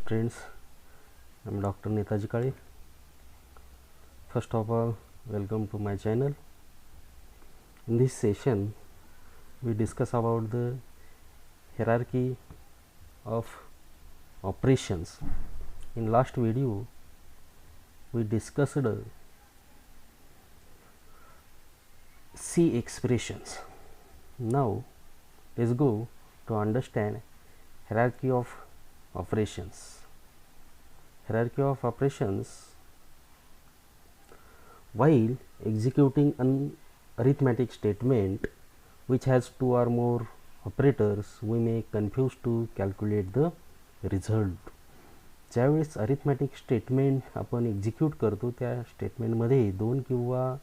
friends, I am Dr. Netaji Kale. First of all, welcome to my channel. In this session, we discuss about the hierarchy of operations. In last video, we discussed C expressions. Now, let's go to understand hierarchy of operations. Hierarchy of operations. While executing an arithmetic statement which has two or more operators, we may confuse to calculate the result. ज्यावेळेस arithmetic statement आपण execute करतो त्या स्टेटमेंटमध्ये दोन किंवा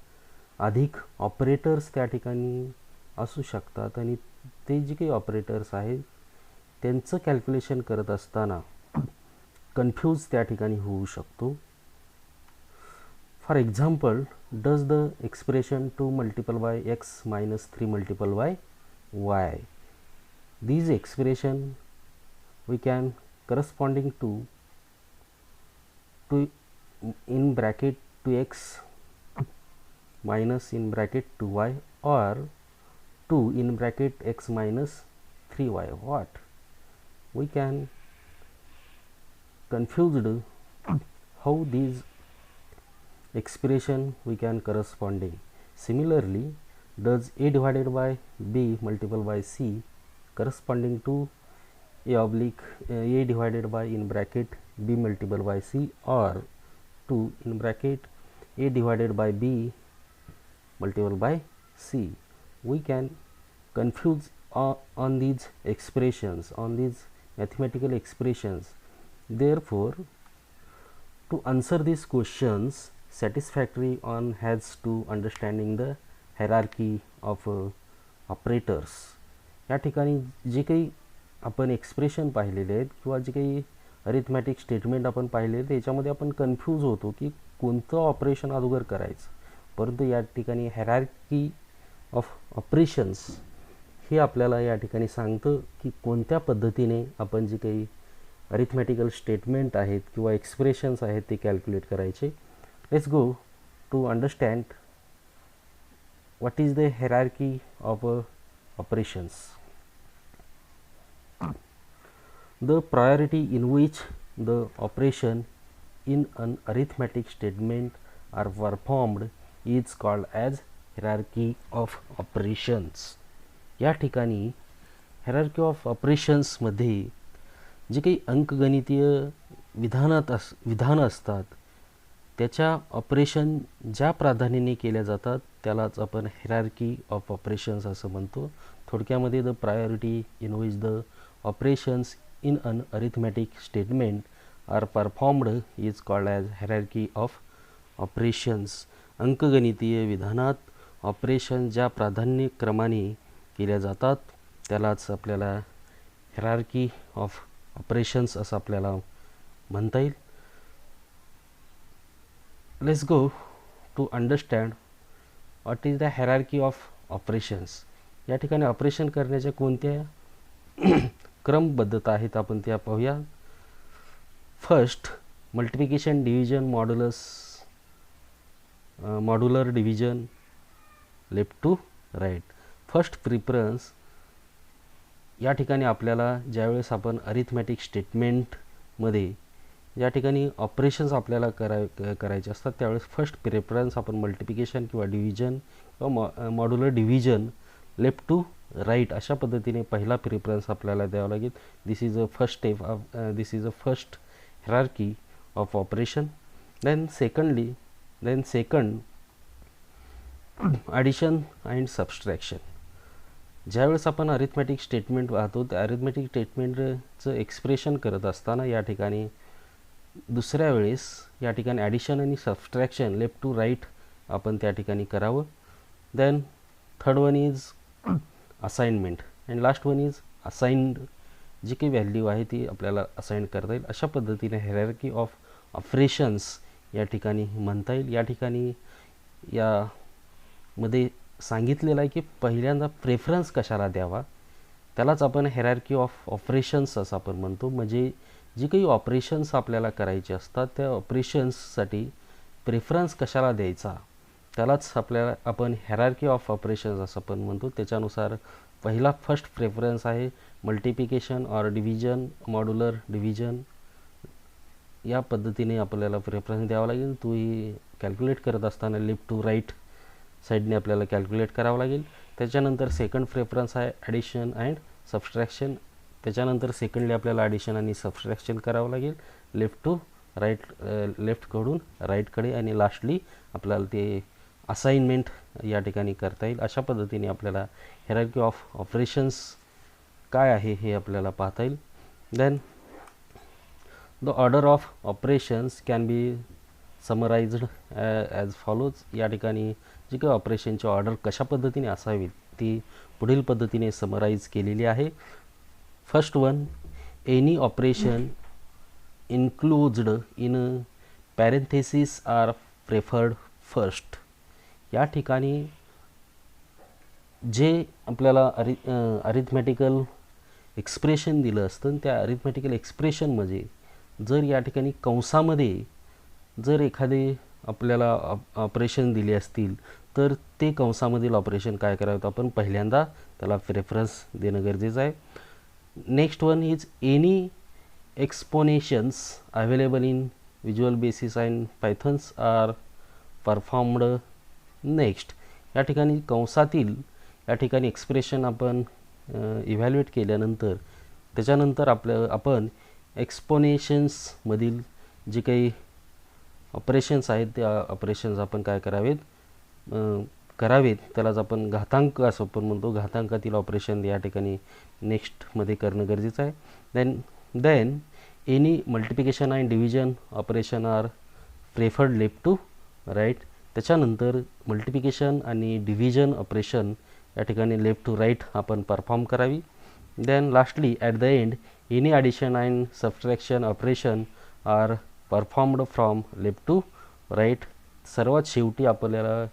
अधिक operators त्या ठिकाणी असू शकतात आणि ते जे काही ऑपरेटर्स आहेत त्यांचं कॅल्क्युलेशन करत असताना कन्फ्यूज त्या ठिकाणी होऊ शकतो. For example, does the expression 2 multiple bye x minus 3 multiple bye y. These expression we can corresponding to in bracket 2x minus in bracket 2y or 2 in bracket x minus 3y. What we can confused how these expression we can corresponding. Similarly, does a divided by b multiple by c corresponding to a oblique a divided by in bracket b multiple by c or 2 in bracket a divided by b multiple by c. We can confuse on these expressions, on these mathematical expressions. Therefore, to answer these questions satisfactory, one has to understanding the hierarchy of operators. या ठिकाणी जे काही आपण expression पाहिलेले आहेत किंवा जे काही अरिथमॅटिक स्टेटमेंट आपण पाहिले त्याच्यामध्ये आपण कन्फ्यूज होतो की कोणतं ऑपरेशन अगोदर करायचं, परंतु या ठिकाणी हायरार्की ऑफ ऑपरेशन्स हे आपल्याला या ठिकाणी सांगतं की कोणत्या पद्धतीने आपण जे काही अरिथमॅटिकल स्टेटमेंट आहेत किंवा एक्सप्रेशन्स आहेत ते कॅल्क्युलेट करायचे. Let's go to understand what is the hierarchy of operations. The priority in which the operation in an arithmetic statement are performed is called as hierarchy of operations. या ठिकाणी hierarchy of operations मध्ये जे काही अंकगणितीय विधान असतात त्याच्या operation ज्या प्राधान्याने केल्या जातात त्यालाच आपण hierarchy of operations असं म्हणतो. थोडक्यामध्ये the priority in which the operations in an arithmetic statement are performed is called as hierarchy of operations. अंकगणितीय विधानात ऑपरेशन ज्या प्राधान्यक्रमाने केल्या जातात त्यालाच आपल्याला hierarchy of operations असं आपल्याला म्हणता येईल. Let's go to understand what is the hierarchy of operations. या ठिकाणी ऑपरेशन करण्याच्या कोणत्या क्रमबद्धता आहेत आपण त्या पाहूया. First, multiplication, division, modular division, left to right. First preference. या ठिकाणी आपल्याला ज्यावेळेस आपण अरिथमॅटिक स्टेटमेंटमध्ये या ठिकाणी ऑपरेशन्स आपल्याला करायचे असतात त्यावेळेस फर्स्ट प्रेफरन्स आपण मल्टिप्लिकेशन किंवा डिव्हिजन किंवा modular division, left to right अशा पद्धतीने पहिला प्रेफरन्स आपल्याला द्यावा लागेल. This is a first step of this is a first hierarchy of operation. Then second addition and subtraction. ज्यावेळेस आपण अरिथमॅटिक स्टेटमेंट पाहतो त्या अरिथमॅटिक स्टेटमेंटचं एक्सप्रेशन करत असताना या ठिकाणी दुसऱ्या वेळेस या ठिकाणी ॲडिशन आणि सबस्ट्रॅक्शन लेफ्ट टू राईट आपण त्या ठिकाणी करावं. Then third one is assignment and last one is assigned. जी काही व्हॅल्यू आहे ती आपल्याला असाइन करता येईल. अशा पद्धतीने हायरार्की ऑफ ऑपरेशन्स या ठिकाणी म्हणता येईल. या ठिकाणी यामध्ये सांगितलेलं आहे की पहिल्यांदा प्रेफरन्स कशाला द्यावा त्यालाच आपण हायरार्की ऑफ ऑपरेशन्स असं आपण म्हणतो. म्हणजे जी काही ऑपरेशन्स आपल्याला करायचे असतात त्या ऑपरेशन्ससाठी प्रेफरन्स कशाला द्यायचा त्यालाच आपल्याला आपण हायरार्की ऑफ ऑपरेशन्स असं पण म्हणतो. त्याच्यानुसार पहिला फर्स्ट प्रेफरन्स आहे multiplication or division, modular division. या पद्धतीने आपल्याला प्रेफरन्स द्यावा लागेल. तो ही कॅल्क्युलेट करत असताना लेफ्ट टू राईट साईडने आपल्याला कॅल्क्युलेट करावं लागेल. त्याच्यानंतर सेकंड प्रेफरन्स आहे ॲडिशन अँड सबस्ट्रॅक्शन. त्याच्यानंतर सेकंडली आपल्याला ॲडिशन आणि सबस्ट्रॅक्शन करावं लागेल लेफ्ट टू राईट, लेफ्टकडून राईटकडे. आणि लास्टली आपल्याला ते असाइनमेंट या ठिकाणी करता येईल. अशा पद्धतीने आपल्याला हायरार्की ऑफ ऑपरेशन्स काय आहे हे आपल्याला पाहता येईल. Then the order of operations can be summarised as follows. या ठिकाणी जी काही ऑपरेशनची ऑर्डर कशा पद्धतीने असावी ती पुढील पद्धतीने समराइज केलेली आहे. First one, any operation included in parenthesis are preferred first. या ठिकाणी जे आपल्याला अरिथमॅटिकल एक्सप्रेशन दिलं असतं त्या अरिथमॅटिकल एक्सप्रेशनमध्ये जर या ठिकाणी कंसामध्ये जर एखादे आपल्याला ऑपरेशन दिले असतील तर ते कंसामधील ऑपरेशन काय करावं आपण पहिल्यांदा त्याला प्रेफरन्स देणं गरजेचं आहे. Next one is any exponentiations available in visual basis and Pythons are performed next. या ठिकाणी कंसातील या ठिकाणी एक्सप्रेशन आपण इव्हॅल्युएट केल्यानंतर त्याच्यानंतर आपण एक्सपोनेशन्समधील जे काही ऑपरेशन्स आहेत त्या ऑपरेशन्स आपण काय करावेत त्यालाच आपण घातांक असं पण म्हणतो. घातांकातील ऑपरेशन या ठिकाणी नेक्स्टमध्ये करणं गरजेचं आहे. Then any multiplication and division operation are preferred left to right. त्याच्यानंतर मल्टिप्लिकेशन आणि डिव्हिजन ऑपरेशन या ठिकाणी लेफ्ट टू राईट आपण परफॉर्म करावी. Then lastly at the end any addition and subtraction operation are performed from left to right. सर्वात शेवटी आपल्याला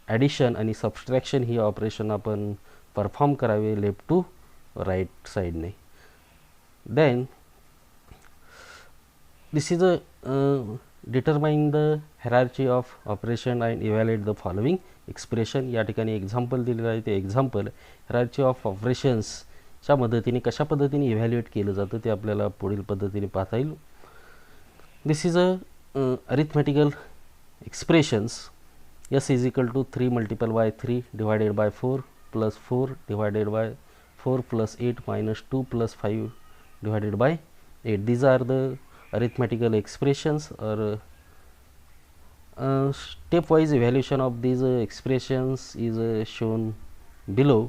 addition आणि सबस्ट्रॅक्शन ही ऑपरेशन आपण परफॉर्म करावे लेफ्ट टू राईट साईडने. Then this is a determine the hierarchy of operation and evaluate the following expression. या ठिकाणी एक्झाम्पल दिलेलं आहे ते एक्झाम्पल हायरार्की ऑफ ऑपरेशन्सच्या मदतीने कशा पद्धतीने इव्हॅल्युएट केलं जातं ते आपल्याला पुढील पद्धतीने पाहता येईल. This is a arithmetical expressions. S is equal to 3 multiplied by 3 divided by 4 plus 4 divided by 4 plus 8 minus 2 plus 5 divided by 8. These are the arithmetical expressions or stepwise evaluation of these expressions is shown below.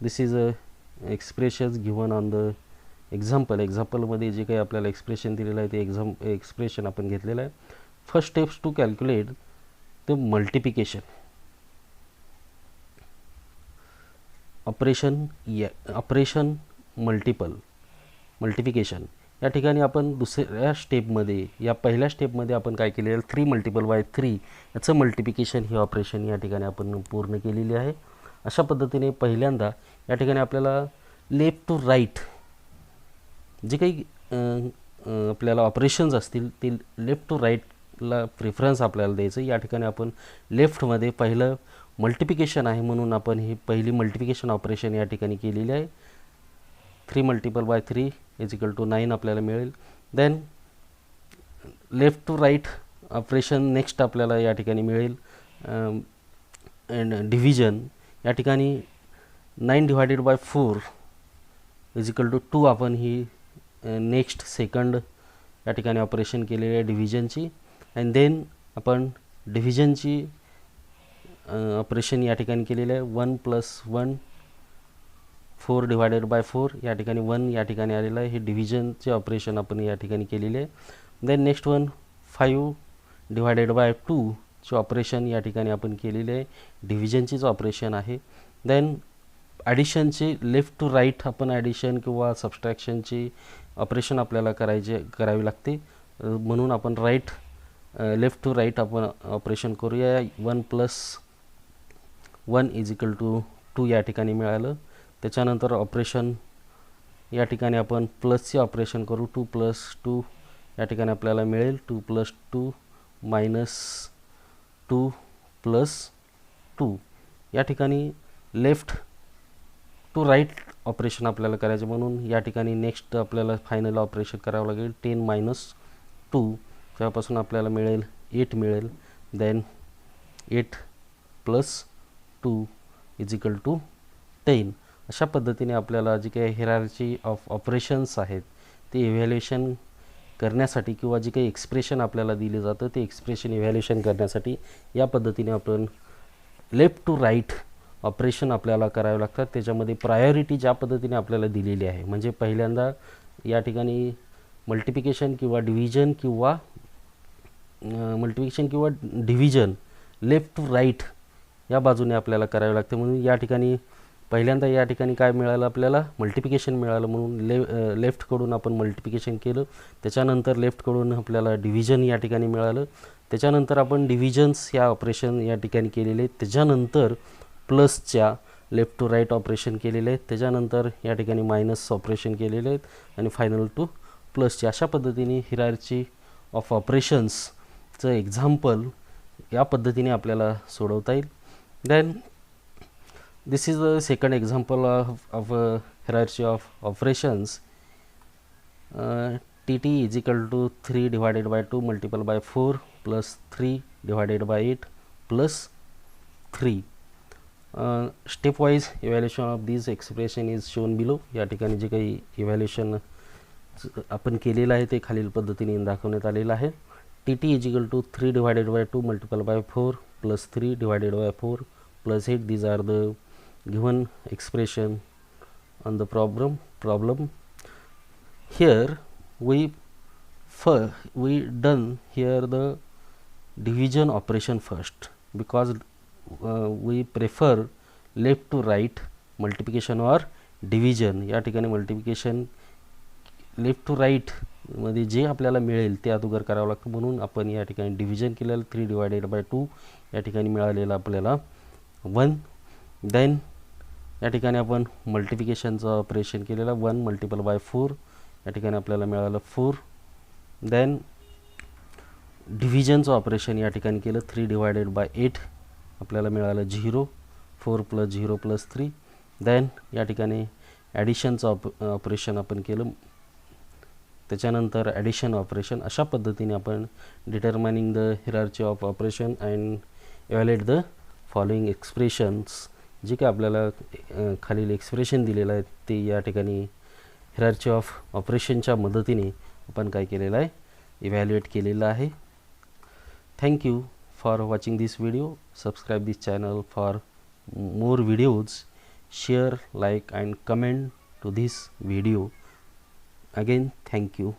This is expressions given on the example मध्ये जे काही आपल्याला expression दिलेलं आहे ते expression आपण घेतलेलं आहे. First steps to calculate the multiplication operation multiplication. या ठिकाणी आपण दुसऱ्या स्टेपमध्ये या पहिल्या स्टेपमध्ये आपण काय केलेलं 3 मल्टिपल बाय 3 याचं मल्टिप्लिकेशन ही ऑपरेशन या ठिकाणी आपण पूर्ण केलेली आहे. अशा पद्धतीने पहिल्यांदा या ठिकाणी आपल्याला लेफ्ट टू राईट जे काही आपल्याला ऑपरेशन्स असतील ते लेफ्ट टू राईटला प्रेफरन्स आपल्याला द्यायचं. या ठिकाणी आपण लेफ्टमध्ये पहिलं मल्टिप्लिकेशन आहे म्हणून आपण ही पहिली मल्टिप्लिकेशन ऑपरेशन या ठिकाणी केलेली आहे. 3 multiple by 3 is equal to 9 आपल्याला मिळेल. Then left to right operation next आपल्याला या ठिकाणी मिळेल. अँड डिव्हिजन या ठिकाणी 9 divided by 4 is equal to 2 आपण ही नेक्स्ट सेकंड या ठिकाणी ऑपरेशन केलेली आहे डिव्हिजनची. अँड देन आपण डिव्हिजनची ऑपरेशन या ठिकाणी केलेलं आहे. 1 + 1 4 डिवायडेड बाय 4 या ठिकाणी 1 या ठिकाणी आलेलं आहे. हे डिव्हिजनचे ऑपरेशन आपण या ठिकाणी केलेले आहे. Then next one 5 divided by 2 चे ऑपरेशन या ठिकाणी आपण केलेले आहे. डिव्हिजनचीच ऑपरेशन आहे. देन ॲडिशनचे लेफ्ट टू राईट आपण ॲडिशन किंवा सबस्ट्रॅक्शनची ऑपरेशन आपल्याला करावी लागते म्हणून आपण लेफ्ट टू राईट आपण ऑपरेशन करूया. 1 + 1 इज इक्वल टू 2 या ठिकाणी मिळालं. त्याच्यानंतर ऑपरेशन या ठिकाणी आपण प्लसचे ऑपरेशन करू. 2 + 2 या ठिकाणी आपल्याला मिळेल 2 + 2 - 2 + 2. या ठिकाणी लेफ्ट टू राईट ऑपरेशन आपल्याला करायचे, म्हणून या ठिकाणी नेक्स्ट आपल्याला फायनल ऑपरेशन करावं लागेल. 10 - 2 त्यापासून आपल्याला मिळेल 8 मिळेल. देन 8 + 2 = 10. अशा पद्धतीने आपल्याला जी काही हिरार्ची ऑफ ऑपरेशन्स आहेत ते इव्हॅल्युएशन करण्यासाठी किंवा जे काही एक्सप्रेशन आपल्याला दिले जातं ते एक्सप्रेशन इव्हॅल्युएशन करण्यासाठी या पद्धतीने आपण लेफ्ट टू राईट ऑपरेशन आपल्याला करावे लागतात. त्याच्यामध्ये प्रायोरिटी ज्या पद्धतीने आपल्याला दिलेली आहे, म्हणजे पहिल्यांदा या ठिकाणी मल्टिप्लिकेशन किंवा डिव्हिजन लेफ्ट टू राईट या बाजूने आपल्याला करावे लागते. म्हणून या ठिकाणी पहिल्यांदा या ठिकाणी काय मिळालं, आपल्याला मल्टिप्लिकेशन मिळालं, म्हणून लेफ्टकडून आपण मल्टिप्लिकेशन केलं. त्याच्यानंतर लेफ्टकडून आपल्याला डिव्हिजन या ठिकाणी मिळालं. त्याच्यानंतर आपण डिव्हिजन्स या ऑपरेशन या ठिकाणी केलेले. त्याच्यानंतर प्लसच्या लेफ्ट टू राईट ऑपरेशन केलेले आहेत. त्याच्यानंतर या ठिकाणी मायनस ऑपरेशन केलेले आहेत आणि फायनल टू प्लसचे. अशा पद्धतीने हिरार्ची ऑफ ऑपरेशन्सचं एक्झाम्पल या पद्धतीने आपल्याला सोडवता येईल. Then this is the second example of hierarchy of operations. TT = 3 / 2 × 4 + 3 / 8 + 3. Stepwise evaluation of these expression is shown below. या ठिकाणी जे काही इव्हॅल्युएशन आपण केलेलं आहे ते खालील पद्धतीने दाखवण्यात आलेलं आहे. TT = 3 / 2 × 4 + 3 / 4 + 8. These are the given expression on the problem. Here we done here the division operation first, because we prefer left to right multiplication or division. या ठिकाणी मल्टिप्लिकेशन लेफ्ट टू राईट मध्ये जे आपल्याला मिळेल ते अगोदर करावं लागतं, म्हणून आपण या ठिकाणी डिव्हिजन केलेलं 3 / 2 या ठिकाणी मिळालेलं आपल्याला 1. देन या ठिकाणी आपण मल्टिप्लिकेशनचं ऑपरेशन केलेलं 1 × 4 या ठिकाणी आपल्याला मिळालं 4. देन डिव्हिजनचं ऑपरेशन या ठिकाणी केलं 3 / 8 आपल्याला मिळालं 0. 4 + 0 + 3. देन या ठिकाणी ॲडिशनचं ऑपरेशन आपण केलं, त्याच्यानंतर ॲडिशन ऑपरेशन. अशा पद्धतीने आपण determining the hierarchy of operation and evaluate the following expressions. जे काय आपल्याला खालील एक्सप्रेशन दिलेलं आहे ते या ठिकाणी हिरार्ची ऑफ ऑपरेशनच्या मदतीने आपण काय केलेलं आहे, इव्हॅल्युएट केलेलं आहे. Thank you for watching this video. Subscribe this channel for more videos. Share, like and comment to this video. Again, thank you.